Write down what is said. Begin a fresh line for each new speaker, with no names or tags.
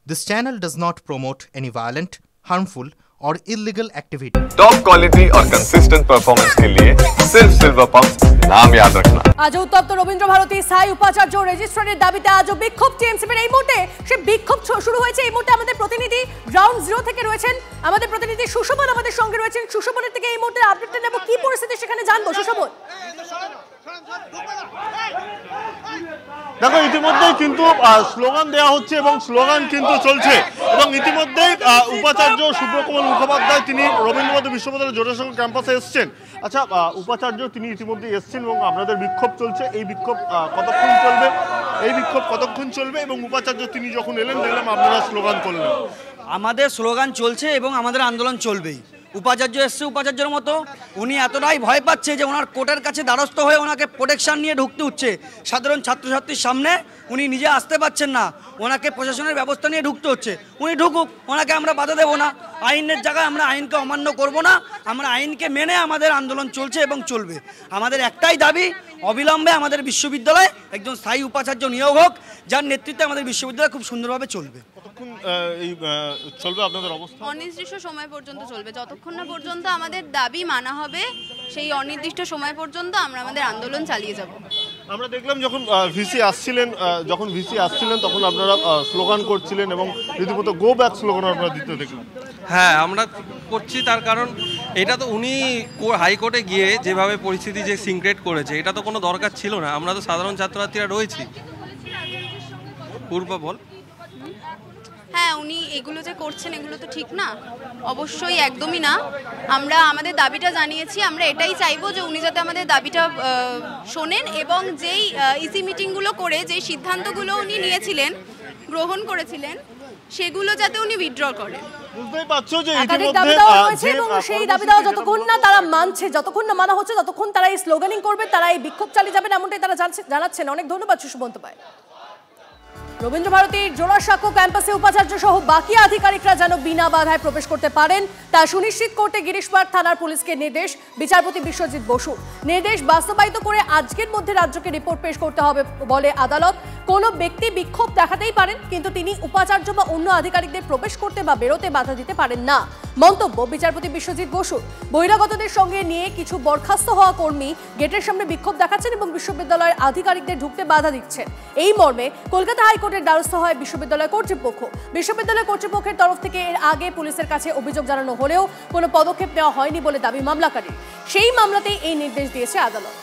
This channel does not promote any violent, harmful, or illegal activity.
Top quality और consistent performance के लिए सिर्फ silver pump नाम याद रखना।
আজ উত্তপ্ত রবীন্দ্র ভারতী স্থায়ী উপাচার্য রেজিস্ট্রারের দাবিতে আজ বিক্ষোভ টিএমসিপির। এই মুহূর্তে সে বিক্ষোভ শুরু হয়েছে। এই মুহূর্তে আমাদের প্রতিনিধি গ্রাউন্ড জিরো থেকে রয়েছেন, আমাদের প্রতিনিধি সুশোভন আমাদের সঙ্গে রয়েছেন। সুশোভনের থেকে এই মুহূর্তে আপডেটটা নেব, কি পরিস্থিতি সেখানে জানবো। সুশোভন,
দেখো ইতিমধ্যেই কিন্তু স্লোগান দেওয়া হচ্ছে এবং স্লোগান কিন্তু চলছে এবং ইতিমধ্যেই উপাচার্য সুব্রকমল মুখোপাধ্যায় তিনি রবীন্দ্রনাথ বিশ্ববিদ্যালয়ের জোড়াসাঁকো ক্যাম্পাসে এসছেন। আচ্ছা, উপাচার্য তিনি ইতিমধ্যেই এসছেন এবং আপনাদের বিক্ষোভ চলছে। এই বিক্ষোভ কতক্ষণ চলবে এবং উপাচার্য তিনি যখন এলেন দেখলাম আপনারা স্লোগান করলেন।
আমাদের স্লোগান চলছে এবং আমাদের আন্দোলন চলবেই। উপাচার্য এসছে উপাচার্যের মতো, উনি এতটাই ভয় পাচ্ছে যে ওনার কোর্টের কাছে দ্বারস্থ হয়ে ওনাকে প্রোটেকশন নিয়ে ঢুকতে হচ্ছে। সাধারণ ছাত্রছাত্রীর সামনে উনি নিজে আসতে পারছেন না, ওনাকে প্রশাসনের ব্যবস্থা নিয়ে ঢুকতে হচ্ছে। উনি ঢুকুক, ওনাকে আমরা বাধা দেবো না। আইনের জায়গায় আমরা আইনকে অমান্য করব না, আমরা আইনকে মেনে আমাদের আন্দোলন চলছে এবং চলবে। আমাদের একটাই দাবি, অবিলম্বে আমাদের বিশ্ববিদ্যালয়ে একজন স্থায়ী উপাচার্য নিয়োগ হোক, যার নেতৃত্বে আমাদের বিশ্ববিদ্যালয় খুব সুন্দরভাবে চলবে।
কতক্ষণ এই চলবে আপনাদের অবস্থা?
অনির্দিষ্ট সময় পর্যন্ত চলবে, যতক্ষণ না পর্যন্ত আমাদের দাবি মানা হবে সেই অনির্দিষ্ট সময় পর্যন্ত আমরা আমাদের আন্দোলন চালিয়ে যাব।
আমরা দেখলাম যখন ভিসি আসছিলেন তখন আপনারা স্লোগান করছিলেন এবং রীতিমতো গো ব্যাক স্লোগান আপনারা দিতে দেখলাম।
হ্যাঁ, আমরা করছি, তার কারণ এটা তো উনি হাইকোর্টে গিয়ে যেভাবে পরিস্থিতি যে সিনক্রেট করেছে, এটা তো কোনো দরকার ছিল না। আমরা তো সাধারণ ছাত্রছাত্রীরা রয়েছি। পূর্ব বল।
হ্যাঁ, উনি এগুলো যে করছেন এগুলো তো ঠিক না, অবশ্যই একদমই না। আমরা আমাদের দাবিটা জানিয়েছি, আমরা এটাই চাইবো যে উনি যাতে আমাদের দাবিটা শোনেন এবং যেই ইসি মিটিংগুলো করে যেই সিদ্ধান্তগুলো উনি নিয়েছিলেন, গ্রহণ করেছিলেন, সেগুলো যাতে উনি উইথড্র করেন।
বুঝতেই পারছো যে
সেই দাবি দেওয়া যতক্ষণ না তারা মানছে, যতক্ষণ না মানা হচ্ছে ততক্ষণ তারা এই স্লোগানিং করবে, তারা এই বিক্ষোভ চালিয়ে যাবেন, এমনটাই তারা জানাচ্ছেন। অনেক ধন্যবাদ সুশোভন্ত ভাই। রবীন্দ্র ভারতীর জোড়াসাঁকো ক্যাম্পাসে উপাচার্য সহ বাকি আধিকারিকরা যেন বিনা বাধায় প্রবেশ করতে পারেন তা সুনিশ্চিত করতে গিরিশপাড় থানার পুলিশকে নির্দেশ বিচারপতি বিশ্বজিৎ বসুর। নির্দেশ বাস্তবায়িত করে আজকের মধ্যে রাজ্যকে রিপোর্ট পেশ করতে হবে বলে আদালত। কোনো ব্যক্তি বিক্ষোভ দেখাতেই পারেন, কিন্তু তিনি উপাচার্য বা অন্য আধিকারিকদের প্রবেশ করতে বা বেরোতে বাধা দিতে পারেন না। মন্তব্য বিচারপতি বিশ্বজিৎ বসুর। বহিরাগতদের সঙ্গে নিয়ে কিছু বরখাস্ত হওয়া কর্মী গেটের সামনে বিক্ষোভ দেখাচ্ছেন এবং বিশ্ববিদ্যালয়ের আধিকারিকদের ঢুকতে বাধা দিচ্ছেন। এই মর্মে কলকাতা হাইকোর্টের দ্বারস্থ হয় বিশ্ববিদ্যালয় কর্তৃপক্ষ। বিশ্ববিদ্যালয় কর্তৃপক্ষের তরফ থেকে এর আগে পুলিশের কাছে অভিযোগ জানানো হলেও কোনো পদক্ষেপ নেওয়া হয়নি বলে দাবি মামলাকারীর। সেই মামলাতেই এই নির্দেশ দিয়েছে আদালত।